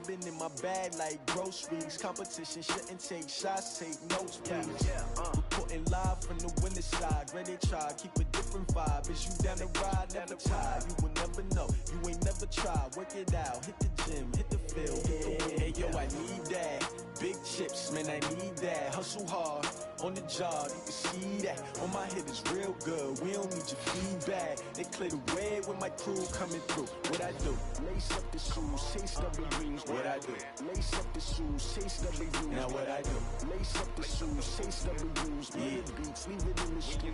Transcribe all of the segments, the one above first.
been in my bag like groceries. Competition shouldn't take shots, take notes, please. Reporting live from the winning side. Ready to try, keep a different vibe. Is you down the ride, never tired. You will never know, you ain't never tried. Work it out, hit the gym, hit the field, Hey, yo, I need that. Big chips, man, I need that. Hustle hard, on the job, you can see that. On my head is real good, we don't need your feedback. They clear the way when my crew coming through. What I do? Lace up the shoes, chase W's. What I do? Lace up the shoes, chase W's. Now what I do? Lace up the shoes, chase W's. Big beats, leave it in the street.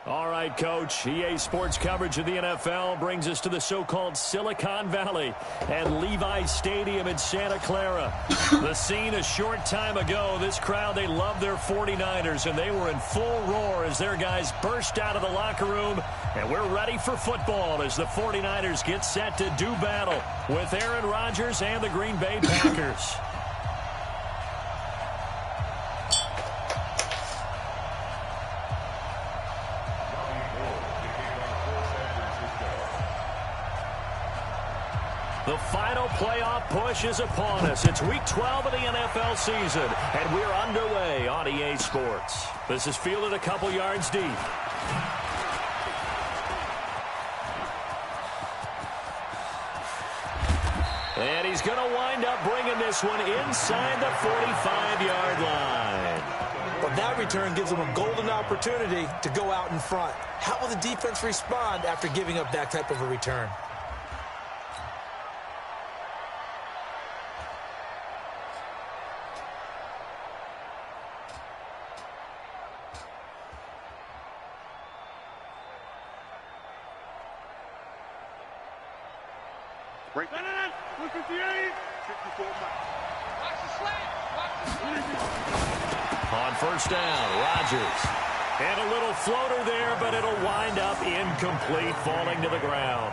All right, Coach. EA Sports coverage of the NFL brings us to the so-called Silicon Valley and Levi Stadium in Santa Clara. The scene a short time ago. This crowd, they love their 49ers, and they were in full roar as their guys burst out of the locker room. And we're ready for football as the 49ers get set to do battle with Aaron Rodgers and the Green Bay Packers. The final playoff push is upon us. It's Week 12 of the NFL season, and we're underway on EA Sports. This is fielded a couple yards deep. And he's going to wind up bringing this one inside the 45-yard line. Well, that return gives them a golden opportunity to go out in front. How will the defense respond after giving up that type of a return? Break. 158. 54. Watch the slant. On first down, Rodgers. And a little floater there, but it'll wind up incomplete, falling to the ground.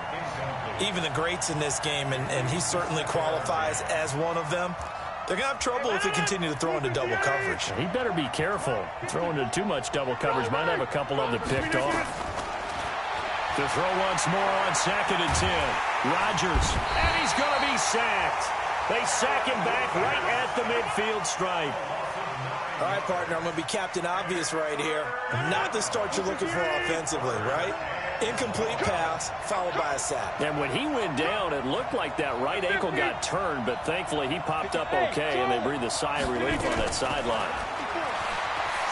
Even the greats in this game, and he certainly qualifies as one of them, they're going to have trouble if they continue to throw into double coverage. He better be careful. Throwing into too much double coverage might have a couple of them picked off. To throw once more on 2nd and 10. Rodgers, and he's going to be sacked. They sack him back right at the midfield stripe. All right, partner, I'm going to be Captain Obvious right here. Not the start you're looking for offensively, right? Incomplete pass, followed by a sack. And when he went down, it looked like that right ankle got turned, but thankfully he popped up okay, and they breathed a sigh of relief on that sideline.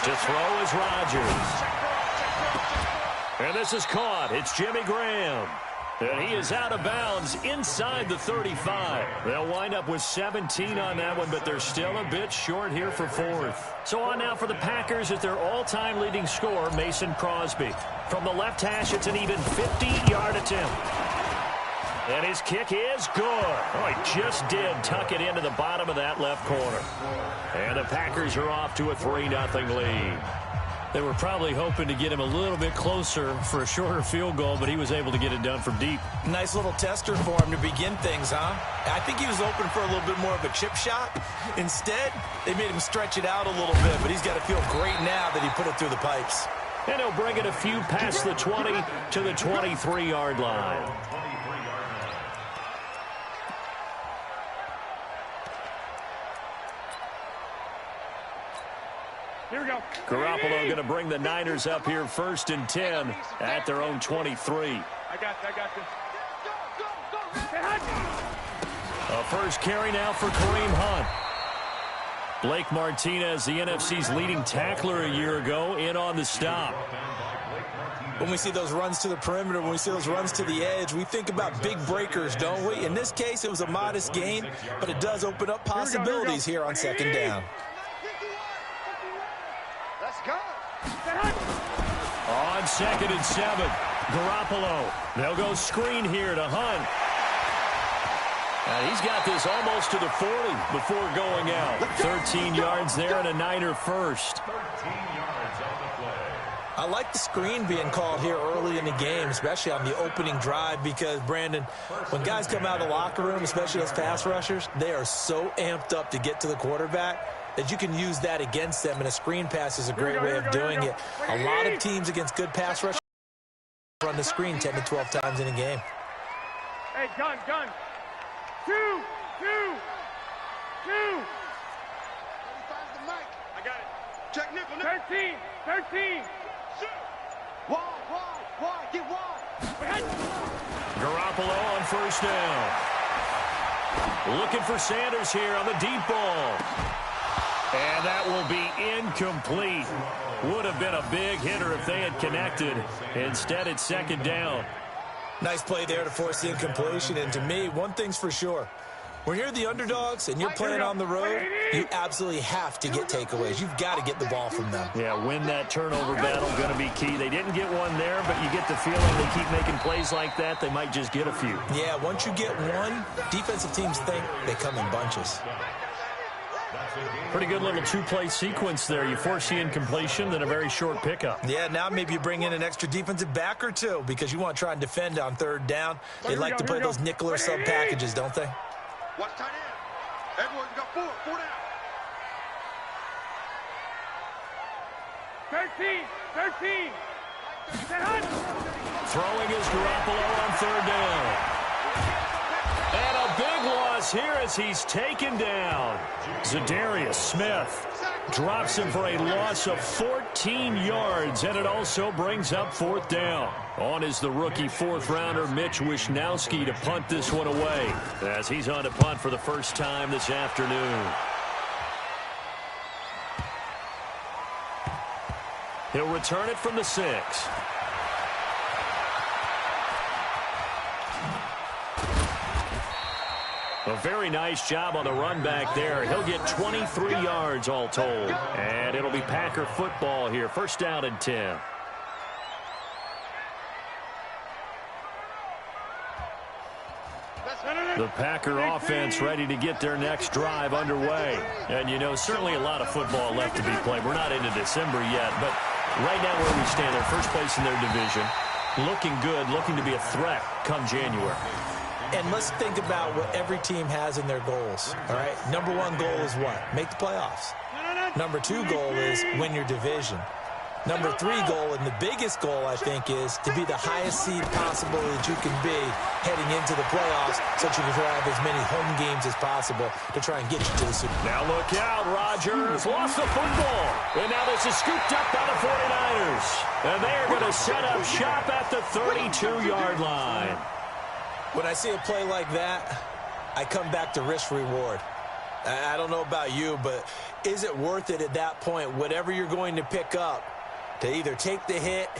To throw is Rodgers. And this is caught. It's Jimmy Graham. And he is out of bounds inside the 35. They'll wind up with 17 on that one, but they're still a bit short here for 4th. So on now for the Packers is their all-time leading scorer, Mason Crosby. From the left hash, it's an even 50-yard attempt. And his kick is good. Oh, he just did tuck it into the bottom of that left corner. And the Packers are off to a 3-0 lead. They were probably hoping to get him a little bit closer for a shorter field goal, but he was able to get it done from deep. Nice little tester for him to begin things, huh? I think he was open for a little bit more of a chip shot. Instead, they made him stretch it out a little bit, but he's got to feel great now that he put it through the pipes. And he'll bring it a few past the 20 to the 23-yard line. Here we go. Garoppolo going to bring the Niners up here 1st and 10 at their own 23. I got this. A first carry now for Kareem Hunt. Blake Martinez, the NFC's leading tackler a year ago, in on the stop. When we see those runs to the perimeter, when we see those runs to the edge, we think about big breakers, don't we? In this case, it was a modest gain, but it does open up possibilities here on 2nd down. Let's go. On 2nd and 7, Garoppolo. They'll go screen here to Hunt. And he's got this almost to the 40 before going out. 13 yards there and a Niner first. 13 yards on the play. I like the screen being called here early in the game, especially on the opening drive, because, Brandon, when guys come out of the locker room, especially those pass rushers, they are so amped up to get to the quarterback that you can use that against them, and a screen pass is a great way of doing it. A lot of teams against good pass rushers run the screen 10 to 12 times in a game. Hey, gun. 2. 35's the mic. I got it. Check nickel. 13. Shoot. Wide. Get wide. Garoppolo on first down. Looking for Sanders here on the deep ball. And that will be incomplete. Would have been a big hitter if they had connected. Instead, it's second down. Nice play there to force the incompletion. And to me, one thing's for sure. When you're the underdogs and you're playing on the road, you absolutely have to get takeaways. You've got to get the ball from them. Yeah, win that turnover battle, going to be key. They didn't get one there, but you get the feeling they keep making plays like that, they might just get a few. Yeah, once you get one, defensive teams think they come in bunches. Pretty good little two-play sequence there. You force the incompletion, then a very short pickup. Yeah, now maybe you bring in an extra defensive back or two because you want to try and defend on third down. They like to play those nickel or sub packages, don't they? Watch tight end. Everyone's got 4 down. 13. Throwing is Garoppolo on third down. And a big loss here as he's taken down. Zadarius Smith drops him for a loss of 14 yards, and it also brings up fourth down. On is the rookie fourth-rounder Mitch Wishnowsky to punt this one away as he's on to punt for the first time this afternoon. He'll return it from the 6. A very nice job on the run back there. He'll get 23 yards all told. And it'll be Packer football here. First down and 10. The Packer offense ready to get their next drive underway. And, you know, certainly a lot of football left to be played. We're not into December yet, but right now where we stand, they're first place in their division. Looking good, looking to be a threat come January. And let's think about what every team has in their goals, all right? Number one goal is what? Make the playoffs. Number 2 goal is win your division. Number 3 goal, and the biggest goal, I think, is to be the highest seed possible that you can be heading into the playoffs so that you can have as many home games as possible to try and get you to the Super Bowl. Now look out, Rodgers lost the football. And now this is scooped up by the 49ers. And they are going to set up shop at the 32-yard line. When I see a play like that, I come back to risk-reward. I don't know about you, but is it worth it at that point, whatever you're going to pick up, to either take the hit,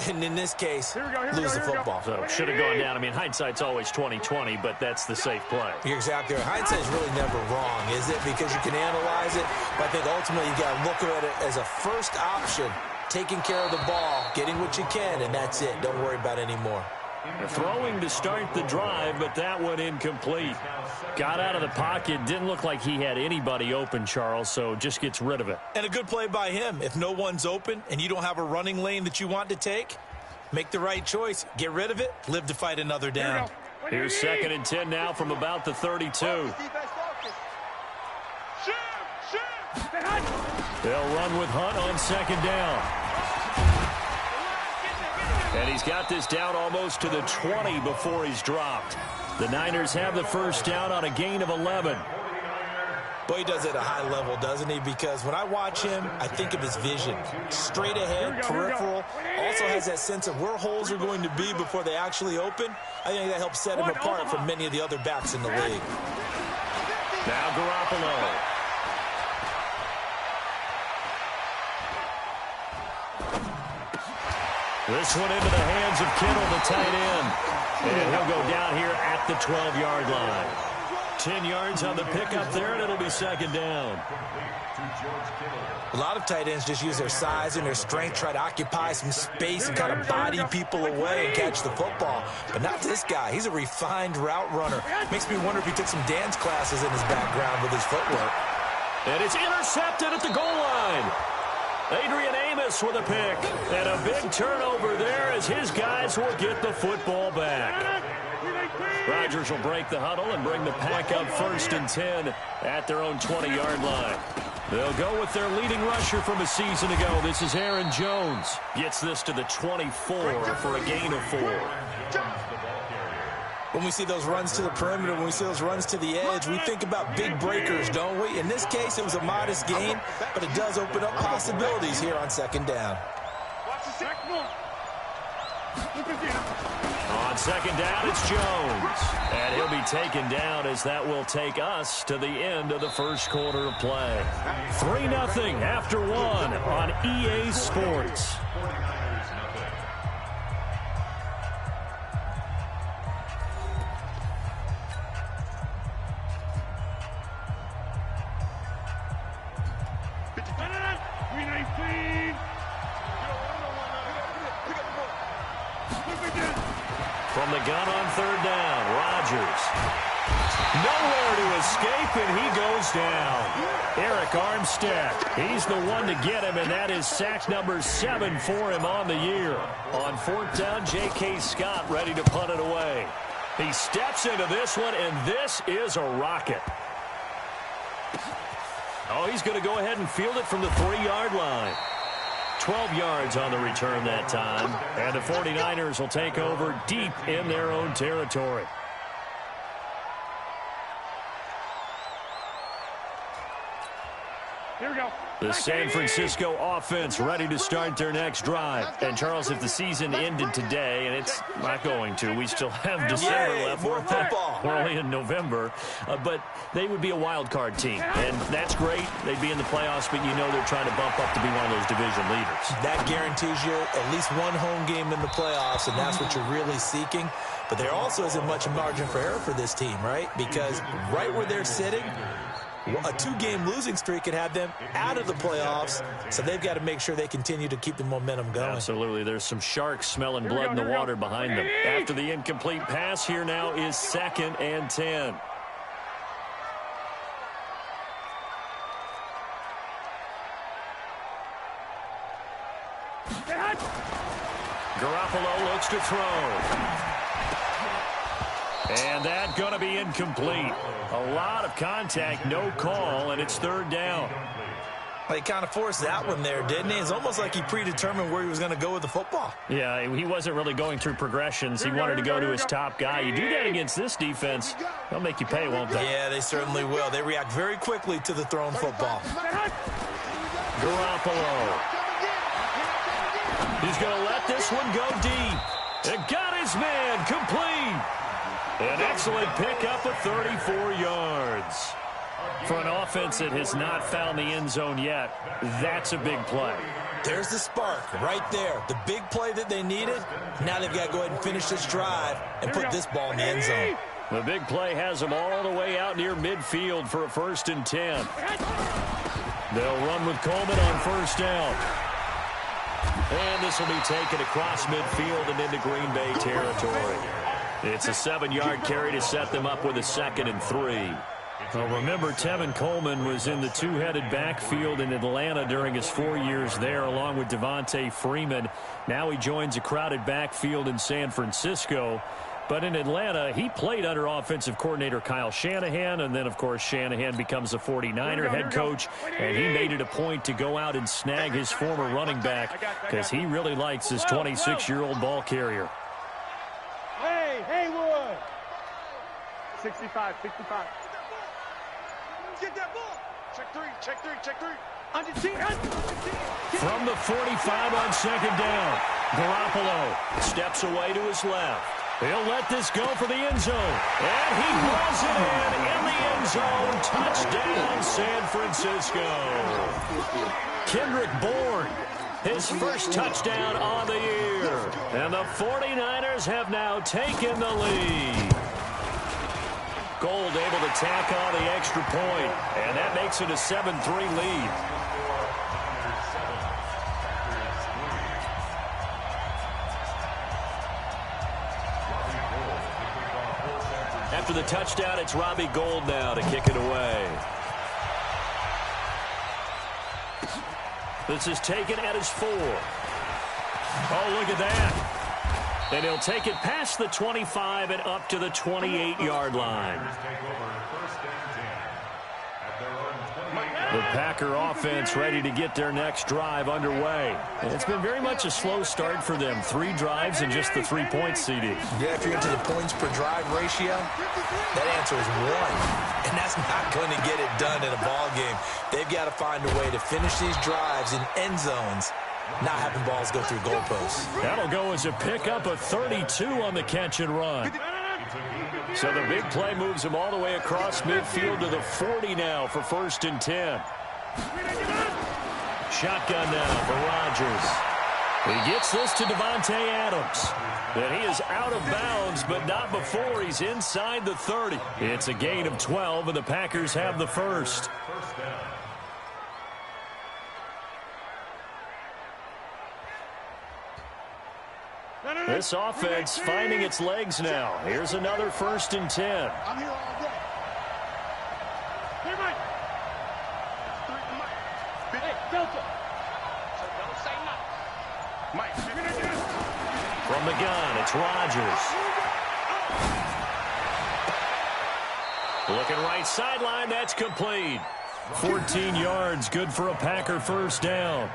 and in this case, lose the football? So should have gone down. I mean, hindsight's always 20/20, but that's the safe play. You're exactly right. Hindsight's really never wrong, is it? Because you can analyze it, but I think ultimately you got to look at it as a first option, taking care of the ball, getting what you can, and that's it. Don't worry about any more. Throwing to start the drive, but that one incomplete. Got out of the pocket. Didn't look like he had anybody open, Charles, so just gets rid of it. And a good play by him. If no one's open and you don't have a running lane that you want to take, make the right choice. Get rid of it. Live to fight another down. Here's second and 10 now from about the 32. They'll run with Hunt on second down. And he's got this down almost to the 20 before he's dropped. The Niners have the first down on a gain of 11. Boy, he does it at a high level, doesn't he? Because when I watch him, I think of his vision. Straight ahead, peripheral. Also has that sense of where holes are going to be before they actually open. I think that helps set him apart from many of the other backs in the league. Now Garoppolo. This one into the hands of Kittle, the tight end. And he'll go down here at the 12-yard line. 10 yards on the pickup there, and it'll be second down. A lot of tight ends just use their size and their strength, try to occupy some space and kind of body people away and catch the football. But not this guy. He's a refined route runner. Makes me wonder if he took some dance classes in his background with his footwork. And it's intercepted at the goal line. Adrian Amos with a pick. And a big turnover there as his guys will get the football back. Rodgers will break the huddle and bring the Pack up first and 10 at their own 20-yard line. They'll go with their leading rusher from a season ago. This is Aaron Jones. Gets this to the 24 for a gain of 4. when we see those runs to the perimeter, when we see those runs to the edge, we think about big breakers, don't we? In this case, it was a modest gain, but it does open up possibilities here on second down. On second down, it's Jones. And he'll be taken down as that will take us to the end of the first quarter of play. 3-0 after 1 on EA Sports. From the gun on third down, Rodgers. Nowhere to escape, and he goes down. Eric Armstead, he's the one to get him, and that is sack number 7 for him on the year. On fourth down, J.K. Scott ready to punt it away. He steps into this one, and this is a rocket. Oh, he's going to go ahead and field it from the 3-yard line. 12 yards on the return that time. And the 49ers will take over deep in their own territory. Here we go. The San Francisco offense ready to start their next drive. And, Charles, if the season ended today, and it's not going to, we still have December left. More football. We're only in November. But they would be a wild card team. And that's great. They'd be in the playoffs, but you know they're trying to bump up to be one of those division leaders. That guarantees you at least one home game in the playoffs, and that's what you're really seeking. But there also isn't much margin for error for this team, right? Because right where they're sitting, a 2-game losing streak could have them out of the playoffs, so they've got to make sure they continue to keep the momentum going. Absolutely. There's some sharks smelling blood in the water behind them. After the incomplete pass, here now is 2nd and 10. Garoppolo looks to throw. And that's going to be incomplete. A lot of contact, no call, and it's 3rd down. Well, he kind of forced that one there, didn't he? It's almost like he predetermined where he was going to go with the football. Yeah, he wasn't really going through progressions. He wanted to go to his top guy. You do that against this defense, they'll make you pay, won't they? Yeah, they certainly will. They react very quickly to the thrown football. Garoppolo. He's going to let this one go deep. And got his man complete. An excellent pickup of 34 yards. For an offense that has not found the end zone yet, that's a big play. There's the spark right there. The big play that they needed. Now they've got to go ahead and finish this drive and put this ball in the end zone. The big play has them all the way out near midfield for a 1st and 10. They'll run with Coleman on 1st down. And this will be taken across midfield and into Green Bay territory. It's a 7-yard carry to set them up with a 2nd and 3. Well, remember, Tevin Coleman was in the two-headed backfield in Atlanta during his 4 years there, along with Devontae Freeman. Now he joins a crowded backfield in San Francisco. But in Atlanta, he played under offensive coordinator Kyle Shanahan, and then, of course, Shanahan becomes a 49er head coach, and he made it a point to go out and snag his former running back because he really likes his 26-year-old ball carrier. Hey, Haywood. 65. Get that ball. Check three. Under 10. From the 45 on 2nd down, Garoppolo steps away to his left. He'll let this go for the end zone. And he throws it in the end zone. Touchdown, San Francisco. Kendrick Bourne, his first touchdown on the year. And the 49ers have now taken the lead. Gold able to tack on the extra point, and that makes it a 7-3 lead. After the touchdown, it's Robbie Gould now to kick it away. This is taken at his 4. Oh, look at that. And he'll take it past the 25 and up to the 28-yard line. The Packer offense ready to get their next drive underway. And it's been very much a slow start for them. 3 drives and just the 3-point CD. Yeah, if you're into the points per drive ratio, that answer is 1. And that's not going to get it done in a ball game. They've got to find a way to finish these drives in end zones, not having balls go through goalposts. That'll go as a pickup of 32 on the catch and run. So the big play moves him all the way across midfield to the 40 now for 1st and 10. Shotgun now for Rodgers. He gets this to Davante Adams. And he is out of bounds, but not before he's inside the 30. It's a gain of 12, and the Packers have the first. This offense finding its legs now. Here's another 1st and 10. I'm here all day. Hey, Mike. Hey, Delta. So don't say nothing. Mike. From the gun, it's Rodgers. Looking right sideline, that's complete. 14 yards, good for a Packer 1st down.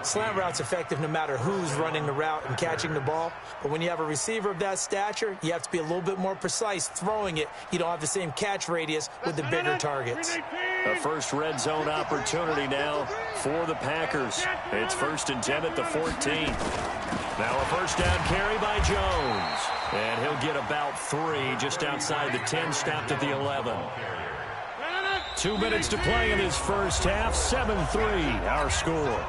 Slant route's effective no matter who's running the route and catching the ball. But when you have a receiver of that stature, you have to be a little bit more precise throwing it. You don't have the same catch radius with the bigger targets. A first red zone opportunity now for the Packers. It's 1st and 10 at the 14. Now a 1st down carry by Jones. And he'll get about 3 just outside the 10, stopped at the 11. 2 minutes to play in his first half. 7-3, our score.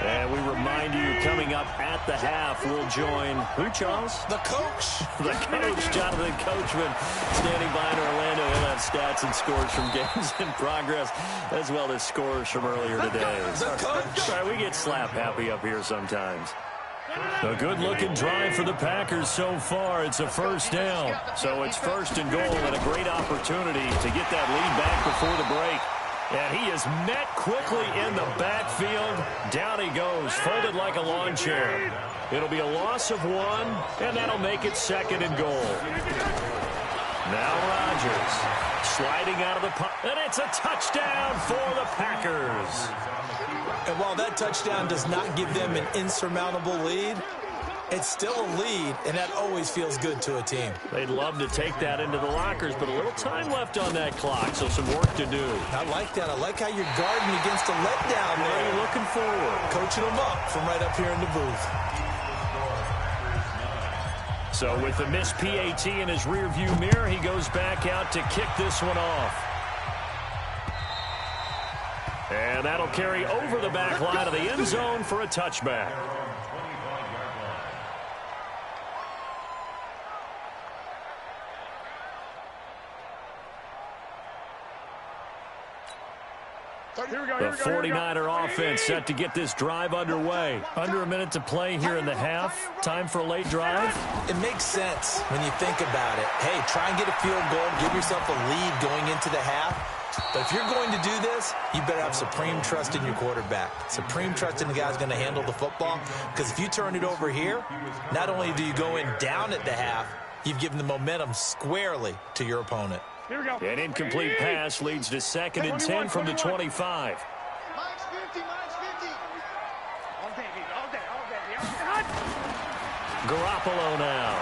And we remind you, coming up at the half, we'll join who, Charles? The coach. The coach, Jonathan Coachman, standing by in Orlando. He'll have stats and scores from games in progress, as well as scores from earlier today. The coach. All right, we get slap happy up here sometimes. A good-looking drive for the Packers so far. It's a 1st down. So it's 1st and goal and a great opportunity to get that lead back before the break. And he is met quickly in the backfield. Down he goes, folded like a lawn chair. It'll be a loss of 1, and that'll make it 2nd and goal. Now Rodgers sliding out of the pocket, and it's a touchdown for the Packers. And while that touchdown does not give them an insurmountable lead, it's still a lead, and that always feels good to a team. They'd love to take that into the lockers, but a little time left on that clock, so some work to do. I like that. I like how you're guarding against a letdown there. You're looking forward. Coaching them up from right up here in the booth. So with the missed PAT in his rearview mirror, he goes back out to kick this one off. And that'll carry over the back line of the end zone for a touchback. The 49er offense set to get this drive underway. Under a minute to play here in the half. Time for a late drive. It makes sense when you think about it. Hey, try and get a field goal, give yourself a lead going into the half. But if you're going to do this, you better have supreme trust in your quarterback. Supreme trust in the guy who's going to handle the football. Because if you turn it over here, not only do you go in down at the half, you've given the momentum squarely to your opponent. Here we go. An incomplete pass leads to 2nd and 10 from the 25. Mine's 50, mine's 50. All day, baby, all day, all day. Hot. Garoppolo now.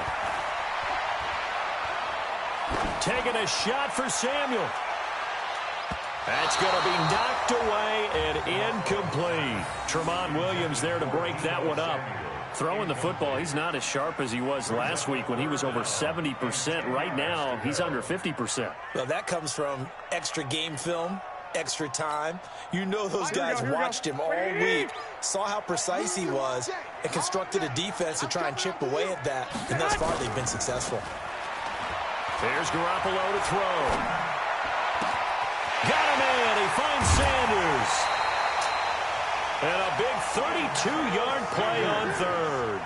Taking a shot for Samuel. That's going to be knocked away and incomplete. Tremont Williams there to break that one up. Throwing the football, he's not as sharp as he was last week when he was over 70%. Right now, he's under 50%. Well, that comes from extra game film, extra time. You know those guys watched him all week, saw how precise he was, and constructed a defense to try and chip away at that. And thus far, they've been successful. There's Garoppolo to throw. Got him in. He finds Sanders. And a big 32-yard play on 3rd.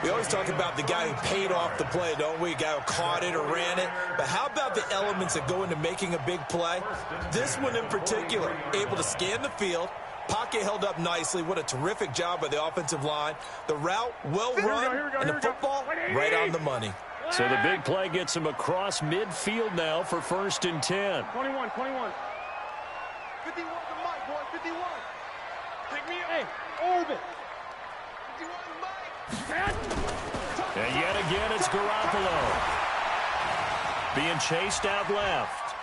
We always talk about the guy who paid off the play, don't we? A guy who caught it or ran it. But how about the elements that go into making a big play? This one in particular, able to scan the field, Pocket held up nicely. What a terrific job by the offensive line. The route, well run, and the football, right on the money. So the big play gets him across midfield now for 1st and 10. 21. 51 to Mike, boy. 51. Pick me up. Hey, Orbit. 51 Mike. And yet again, it's Garoppolo. Being chased out left.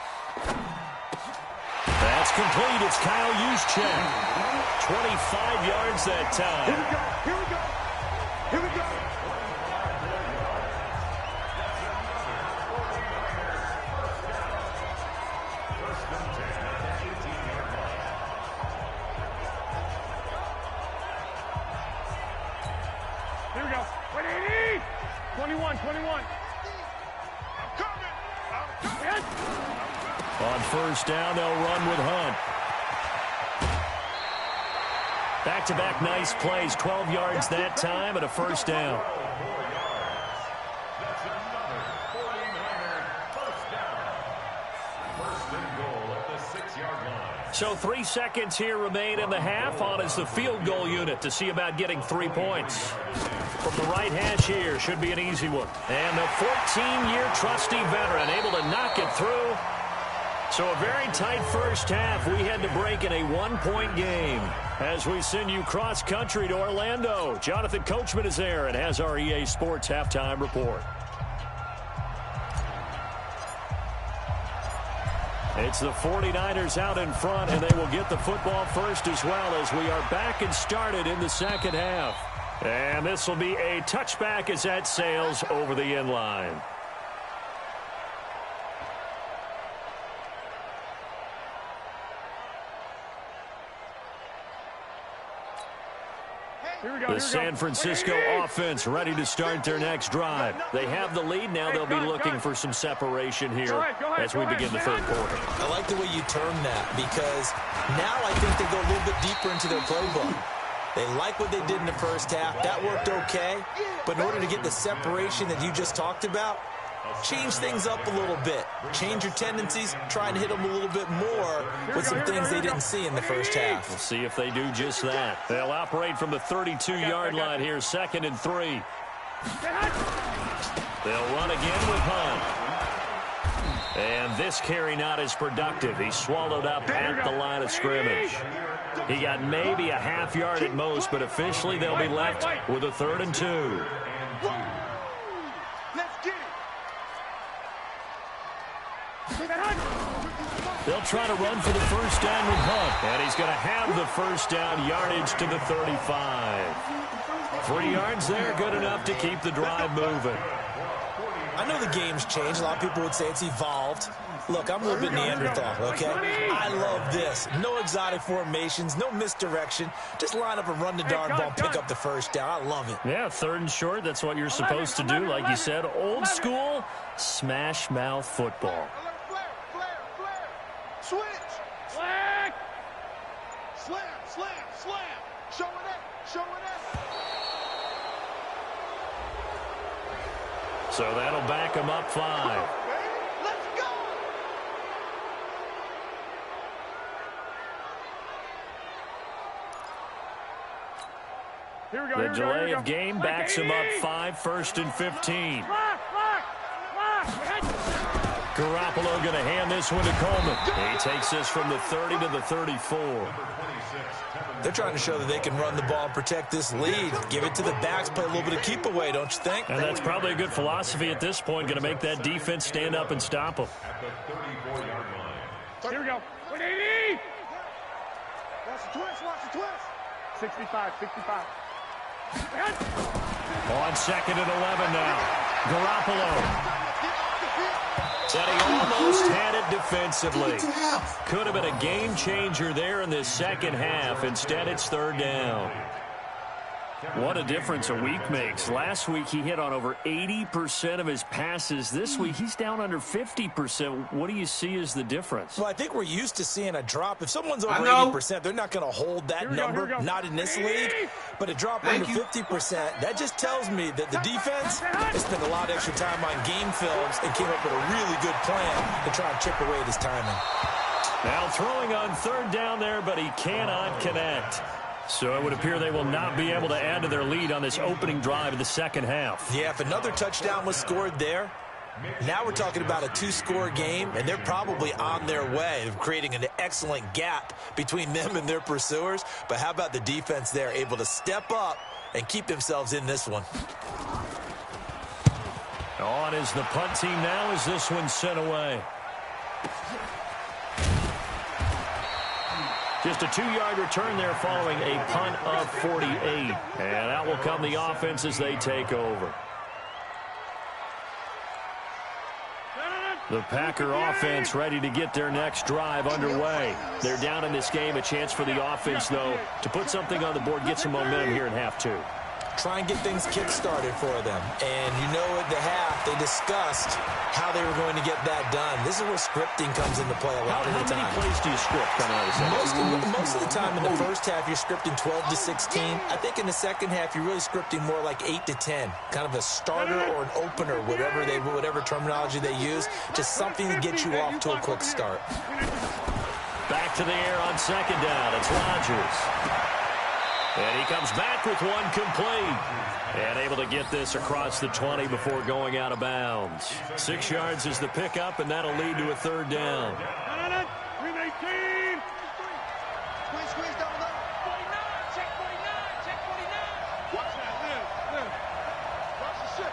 That's complete. It's Kyle Juszczyk. 25 yards that time. Here we go. Here we go. 180. 21. I'm coming. On 1st down, they'll run with Hunt. Back-to-back nice plays. 12 yards that time and a 1st down. So 3 seconds here remain in the half. On is the field goal unit to see about getting 3 points. From the right hash here, should be an easy one. And the 14-year trusty veteran able to knock it through. So a very tight first half. We had to break in a 1-point game. As we send you cross-country to Orlando, Jonathan Coachman is there and has our EA Sports halftime report. It's the 49ers out in front, and they will get the football first as well as we are back and started in the second half. And this will be a touchback as that sails over the end line. The San Francisco offense ready to start their next drive. They have the lead. Now they'll be looking for some separation here as we begin the third quarter. I like the way you term that because now I think they go a little bit deeper into their playbook. They like what they did in the first half. That worked okay. But in order to get the separation that you just talked about, change things up a little bit. Change your tendencies. Try and hit them a little bit more with some things they didn't see in the first half. We'll see if they do just that. They'll operate from the 32-yard line here, 2nd and 3. They'll run again with Hunt. And this carry not as productive. He swallowed up at the line of scrimmage. He got maybe a half yard at most, but officially they'll be left with a 3rd and 2. Let's get it. They'll try to run for the 1st down with Hunt, and he's going to have the 1st down, yardage to the 35. 3 yards there, good enough to keep the drive moving. I know the game's changed. A lot of people would say it's evolved. Look, I'm a little bit Neanderthal, okay? I love this. No exotic formations, no misdirection. Just line up and run the darn ball and pick up the 1st down. I love it. Yeah, 3rd and short, that's what you're supposed to do. Like you said, old school, smash mouth football. Flare. Switch. Flag. Slam. Show it up. So that'll back him up 5. Let's go. Here we go. The delay of game backs him up 5, 1st and 15. Garoppolo going to hand this one to Coleman. He takes this from the 30 to the 34. They're trying to show that they can run the ball and protect this lead. Give it to the backs, play a little bit of keep away, don't you think? And that's probably a good philosophy at this point, going to make that defense stand up and stop them. Here we go. 180. Watch the twist. 65. On 2nd and 11 now. Garoppolo. That he almost had it defensively. Could have been a game changer there in this second half. Instead, it's 3rd down. What a difference a week makes. Last week, he hit on over 80% of his passes. This week, he's down under 50%. What do you see as the difference? Well, I think we're used to seeing a drop. If someone's over 80%, they're not going to hold that number, not in this league. But a drop under 50%, that just tells me that the defense has spent a lot of extra time on game films and came up with a really good plan to try and chip away at his timing. Now throwing on third down there, but he cannot connect. So it would appear they will not be able to add to their lead on this opening drive of the second half. Yeah, if another touchdown was scored there, now we're talking about a two-score game, and they're probably on their way of creating an excellent gap between them and their pursuers. But how about the defense there, able to step up and keep themselves in this one? On is the punt team now as this one's sent away. Just a 2-yard return there following a punt of 48. And out will come the offense as they take over. The Packer offense ready to get their next drive underway. They're down in this game. A chance for the offense, though, to put something on the board, get some momentum here in half two. Try and get things kick-started for them. And you know at the half, they discussed how they were going to get that done. This is where scripting comes into play a lot of the time. How many plays do you script coming out of the second? Most of the time in the first half, you're scripting 12 to 16. I think in the second half, you're really scripting more like 8 to 10. Kind of a starter or an opener, whatever terminology they use. Just something to get you off to a quick start. Back to the air on second down. It's Rodgers. And he comes back with one complete. And able to get this across the 20 before going out of bounds. 6 yards is the pickup, and that'll lead to a third down. Squeeze down the middle. 49, check 49, check 49. Watch that, watch the shit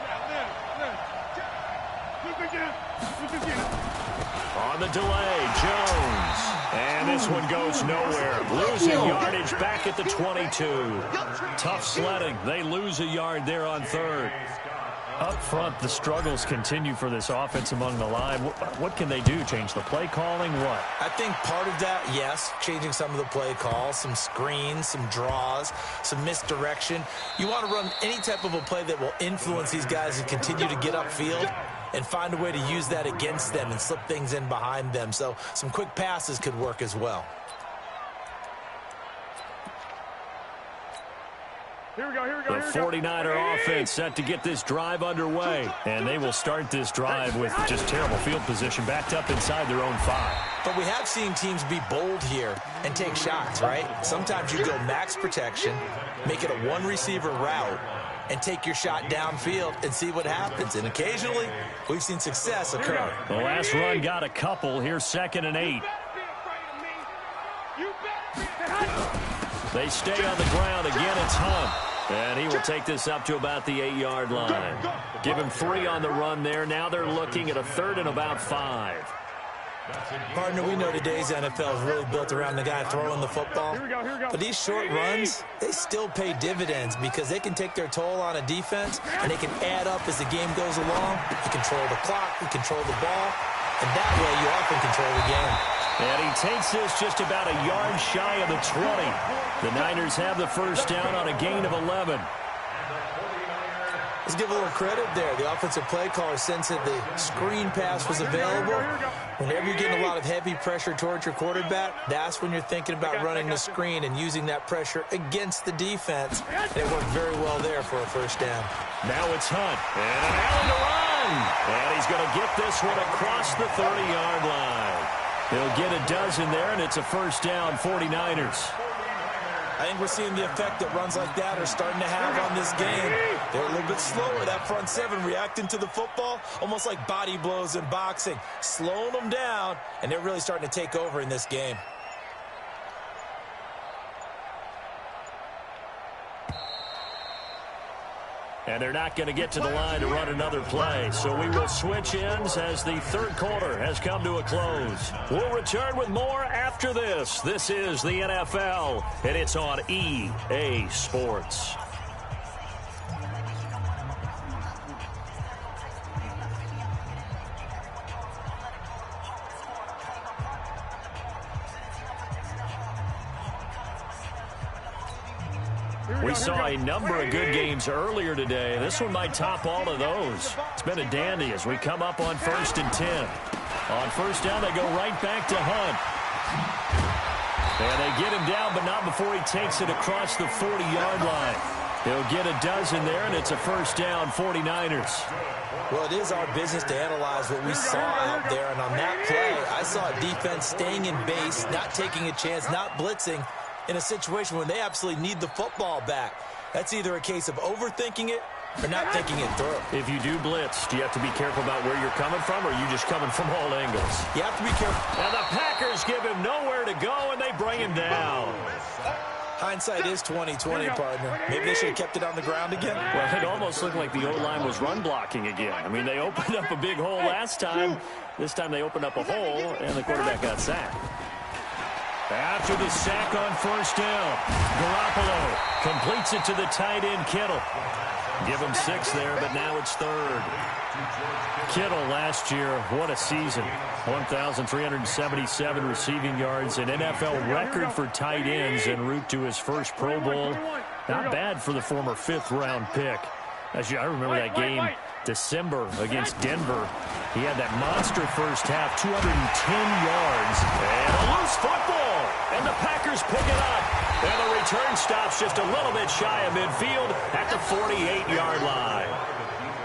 On the delay, Jones. And this one goes nowhere. Losing yardage back at the 22. Tough sledding. They lose a yard there on third. Up front, the struggles continue for this offense among the line. What can they do? Change the play calling? What? I think part of that, yes, changing some of the play calls, some screens, some draws, some misdirection. You want to run any type of a play that will influence these guys and continue to get upfield and find a way to use that against them and slip things in behind them. So some quick passes could work as well. Here we go. The 49er offense set to get this drive underway. And they will start this drive with just terrible field position, backed up inside their own 5. But we have seen teams be bold here and take shots, right? Sometimes you go max protection, make it a one-receiver route, and take your shot downfield and see what happens. And occasionally, we've seen success occur. The last run got a couple. Here's 2nd and 8. They stay on the ground. Again, it's Hunt. And he will take this up to about the 8-yard line. Give him 3 on the run there. Now they're looking at a 3rd and about 5. Partner, we know today's NFL is really built around the guy throwing the football. But these short runs, they still pay dividends because they can take their toll on a defense, and they can add up as the game goes along. You control the clock, you control the ball, and that way you often control the game. And he takes this just about a yard shy of the 20. The Niners have the first down on a gain of 11. Let's give a little credit there. The offensive play caller sensed that the screen pass was available. Whenever you're getting a lot of heavy pressure towards your quarterback, that's when you're thinking about running the screen and using that pressure against the defense. And it worked very well there for a first down. Now it's Hunt. And an Allen to run. And he's going to get this one across the 30-yard line. He'll get a dozen there, and it's a first down, 49ers. I think we're seeing the effect that runs like that are starting to have on this game. They're a little bit slower, that front 7 reacting to the football, almost like body blows in boxing, slowing them down, and they're really starting to take over in this game. And they're not going to get to the line to run another play. So we will switch ends as the third quarter has come to a close. We'll return with more after this. This is the NFL, and it's on EA Sports. We saw a number of good games earlier today. This one might top all of those. It's been a dandy as we come up on 1st and 10. On first down, they go right back to Hunt. And they get him down, but not before he takes it across the 40-yard line. He'll get a dozen there, and it's a first down, 49ers. Well, it is our business to analyze what we saw out there, and on that play, I saw a defense staying in base, not taking a chance, not blitzing in a situation where they absolutely need the football back. That's either a case of overthinking it or not thinking it through. If you do blitz, do you have to be careful about where you're coming from, or are you just coming from all angles? You have to be careful. Now the Packers give him nowhere to go, and they bring him down. Hindsight is 20/20, partner. Maybe they should have kept it on the ground again. Well, it almost looked like the O-line was run blocking again. I mean, they opened up a big hole last time. This time they opened up a hole, and the quarterback got sacked. After the sack on first down, Garoppolo completes it to the tight end, Kittle. Give him 6 there, but now it's 3rd. Kittle last year, what a season. 1,377 receiving yards, an NFL record for tight ends en route to his first Pro Bowl. Not bad for the former 5th-round pick. I remember that game, December, against Denver. He had that monster first half, 210 yards, and a loose football. And the Packers pick it up. And the return stops just a little bit shy of midfield at the 48-yard line.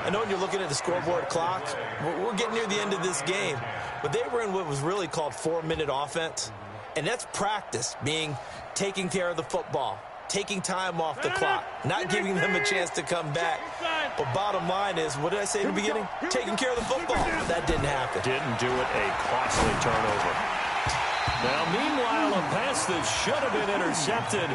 I know when you're looking at the scoreboard clock, we're getting near the end of this game, but they were in what was really called 4-minute offense, and that's practice, being taking care of the football, taking time off the clock, not giving them a chance to come back. But bottom line is, what did I say in the beginning? Taking care of the football. That didn't happen. Didn't do it, a costly turnover. Now, meanwhile, a pass that should have been intercepted,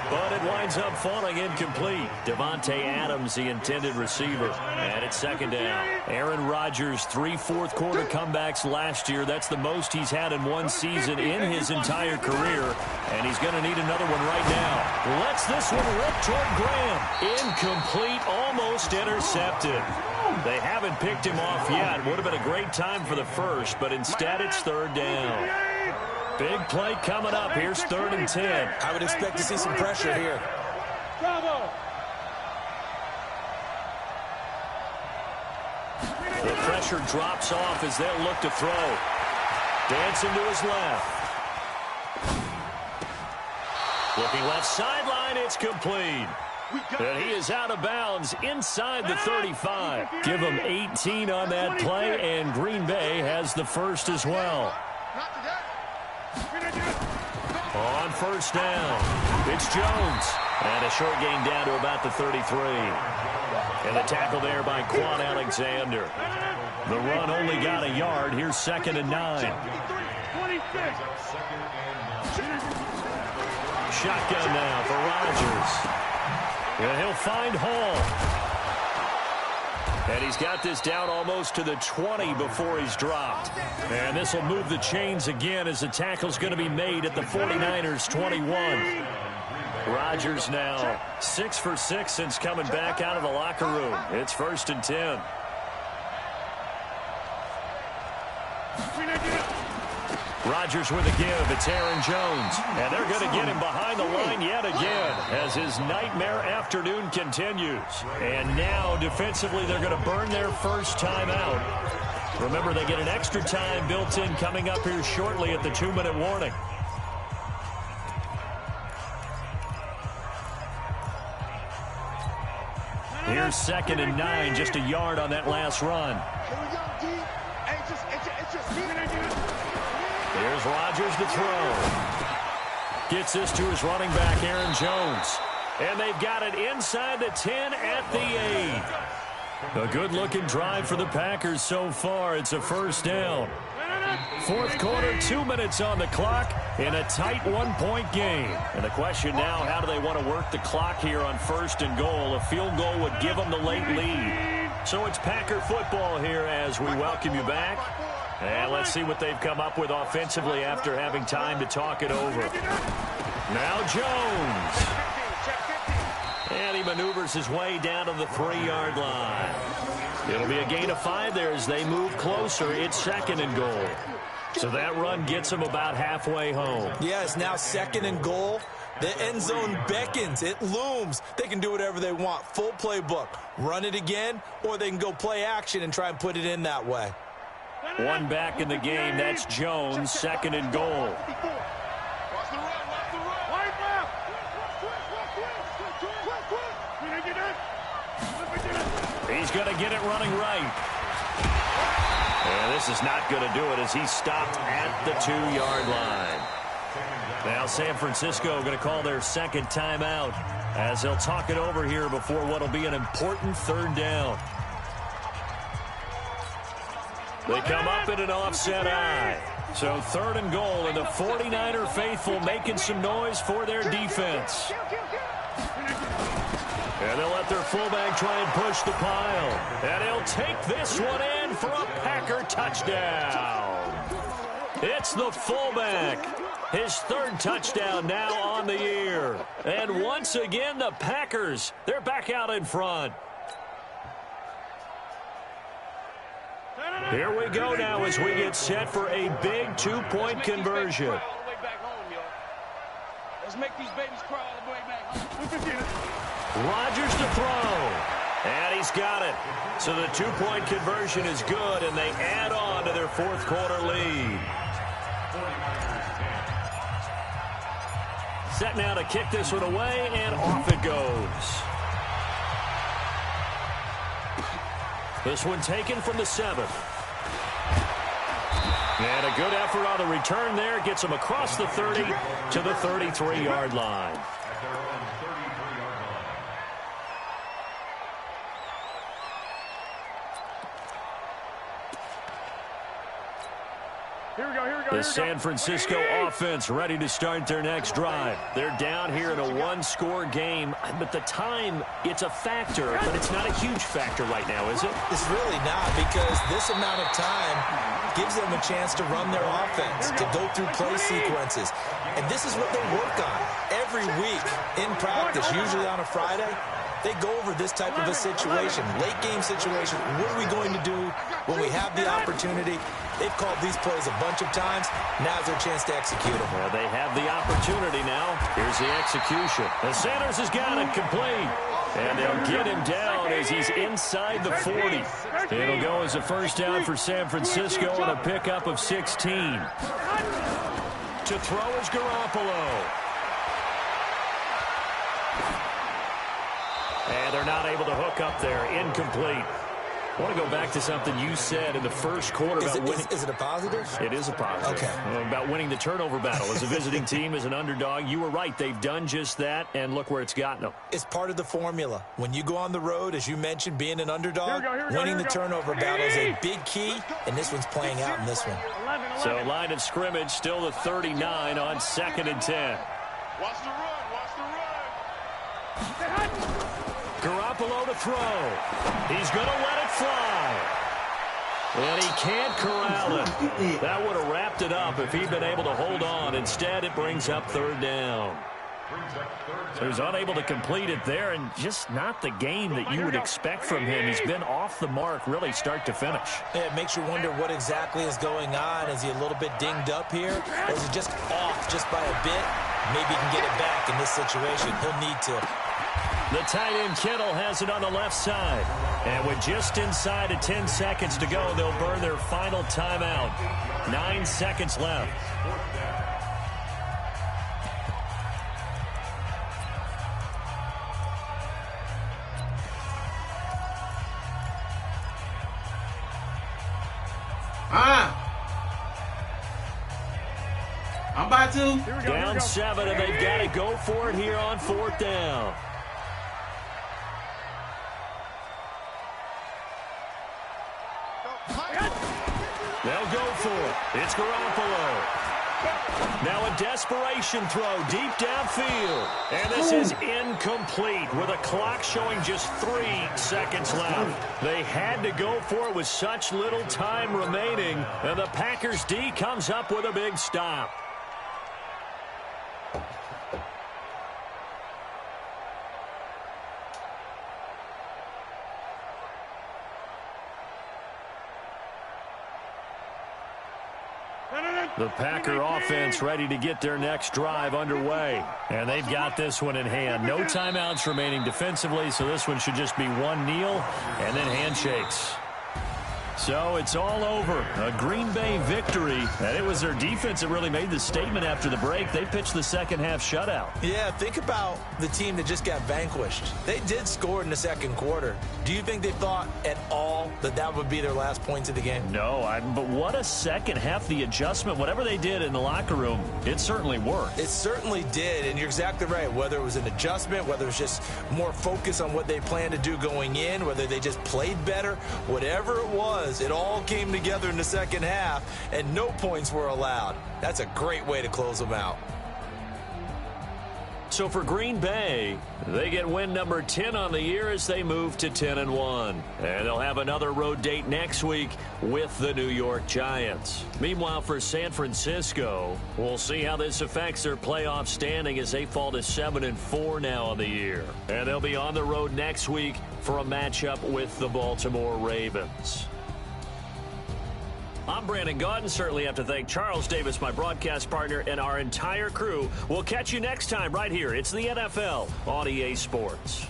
but it winds up falling incomplete. Devontae Adams, the intended receiver, and it's 2nd down. Aaron Rodgers, 3 fourth-quarter comebacks last year. That's the most he's had in one season in his entire career, and he's going to need another one right now. Lets this one rip toward Graham. Incomplete, almost intercepted. They haven't picked him off yet. Would have been a great time for the first, but instead it's 3rd down. Big play coming up. Here's 3rd and 10. I would expect to see some pressure here. Bravo. The pressure drops off as they'll look to throw. Dancing to his left. Looking left sideline. It's complete. And he is out of bounds inside the 35. Give him 18 on that play, and Green Bay has the first as well. On first down, it's Jones. And a short gain down to about the 33. And the tackle there by Quan Alexander. The run only got a yard. Here's 2nd and 9. Shotgun now for Rodgers. And he'll find Hall. And he's got this down almost to the 20 before he's dropped. And this will move the chains again as the tackle's going to be made at the 49ers 21. Rodgers now 6 for 6 since coming back out of the locker room. It's 1st and 10. Rodgers with a give. It's Aaron Jones. And they're going to get him behind the line yet again as his nightmare afternoon continues. And now, defensively, they're going to burn their first time out. Remember, they get an extra time built in coming up here shortly at the 2-minute warning. Here's 2nd and 9, just a yard on that last run. Here's Rodgers to throw. Gets this to his running back, Aaron Jones. And they've got it inside the 10 at the 8. A good-looking drive for the Packers so far. It's a first down. 4th quarter, 2 minutes on the clock in a tight 1-point game. And the question now, how do they want to work the clock here on 1st and goal? A field goal would give them the late lead. So it's Packer football here as we welcome you back. And let's see what they've come up with offensively after having time to talk it over. Now Jones. And he maneuvers his way down to the 3-yard line. It'll be a gain of 5 there as they move closer. It's 2nd and goal. So that run gets them about halfway home. Yeah, it's now 2nd and goal. The end zone beckons. It looms. They can do whatever they want. Full playbook. Run it again, or they can go play action and try and put it in that way. One back in the game. That's Jones, 2nd and goal. He's going to get it running right. And this is not going to do it as he's stopped at the 2-yard line. Now San Francisco going to call their second timeout as they'll talk it over here before what will be an important 3rd down. They come up in an offset eye. So 3rd and goal, and the 49er faithful making some noise for their defense. And they'll let their fullback try and push the pile. And he'll take this one in for a Packer touchdown. It's the fullback. His 3rd touchdown now on the year. And once again, the Packers, they're back out in front. Here we go now as we get set for a big 2-point conversion. Let's make these babies cry all the way back home. Rodgers to throw. And he's got it. So the 2-point conversion is good, and they add on to their 4th quarter lead. Set now to kick this one away, and off it goes. This one taken from the 7th. And a good effort on the return there. Gets him across the 30 to the 33-yard line. The San Francisco offense ready to start their next drive. They're down here in a 1-score game, but the time, it's a factor, but it's not a huge factor right now, is it? It's really not, because this amount of time gives them a chance to run their offense, to go through play sequences. And this is what they work on every week in practice, usually on a Friday. They go over this type of a situation, late-game situation. What are we going to do when we have the opportunity? They've called these plays a bunch of times. Now's their chance to execute them. Well, they have the opportunity now. Here's the execution. And Sanders has got it complete. And they'll get him down as he's inside the 40. It'll go as a 1st down for San Francisco on a pickup of 16. To throw is Garoppolo. And they're not able to hook up there. Incomplete. I want to go back to something you said in the 1st quarter about winning. Is it a positive? It is a positive. Okay. About winning the turnover battle. As a visiting team, as an underdog, you were right. They've done just that, and look where it's gotten them. It's part of the formula. When you go on the road, as you mentioned, being an underdog, winning the turnover battle is a big key, and this one's playing out in this one. So line of scrimmage, still the 39 on 2nd and 10. Watch the run. Garoppolo to throw. He's going to let it fly. And he can't corral it. That would have wrapped it up if he'd been able to hold on. Instead, it brings up 3rd down. So he's unable to complete it there, and just not the game that you would expect from him. He's been off the mark, really start to finish. Yeah, it makes you wonder what exactly is going on. Is he a little bit dinged up here? Or is he just off just by a bit? Maybe he can get it back in this situation. He'll need to. The tight end Kittle has it on the left side. And with just inside of 10 seconds to go, they'll burn their final timeout. 9 seconds left. I'm about to. Down 7, and they've got to go for it here on 4th down. They'll go for it. It's Garoppolo. Now a desperation throw deep downfield. And this is incomplete with a clock showing just 3 seconds left. They had to go for it with such little time remaining. And the Packers D comes up with a big stop. The Packer offense ready to get their next drive underway. And they've got this one in hand. No timeouts remaining defensively, so this one should just be one kneel and then handshakes. So it's all over. A Green Bay victory. And it was their defense that really made the statement after the break. They pitched the second half shutout. Yeah, think about the team that just got vanquished. They did score in the second quarter. Do you think they thought at all that that would be their last points of the game? No, but what a second half. The adjustment, whatever they did in the locker room, it certainly worked. It certainly did, and you're exactly right. Whether it was an adjustment, whether it was just more focus on what they planned to do going in, whether they just played better, whatever it was, it all came together in the second half, and no points were allowed. That's a great way to close them out. So for Green Bay, they get win number 10 on the year as they move to 10-1. And they'll have another road date next week with the New York Giants. Meanwhile, for San Francisco, we'll see how this affects their playoff standing as they fall to 7-4 now on the year. And they'll be on the road next week for a matchup with the Baltimore Ravens. I'm Brandon Gaudin. Certainly have to thank Charles Davis, my broadcast partner, and our entire crew. We'll catch you next time right here. It's the NFL on EA Sports.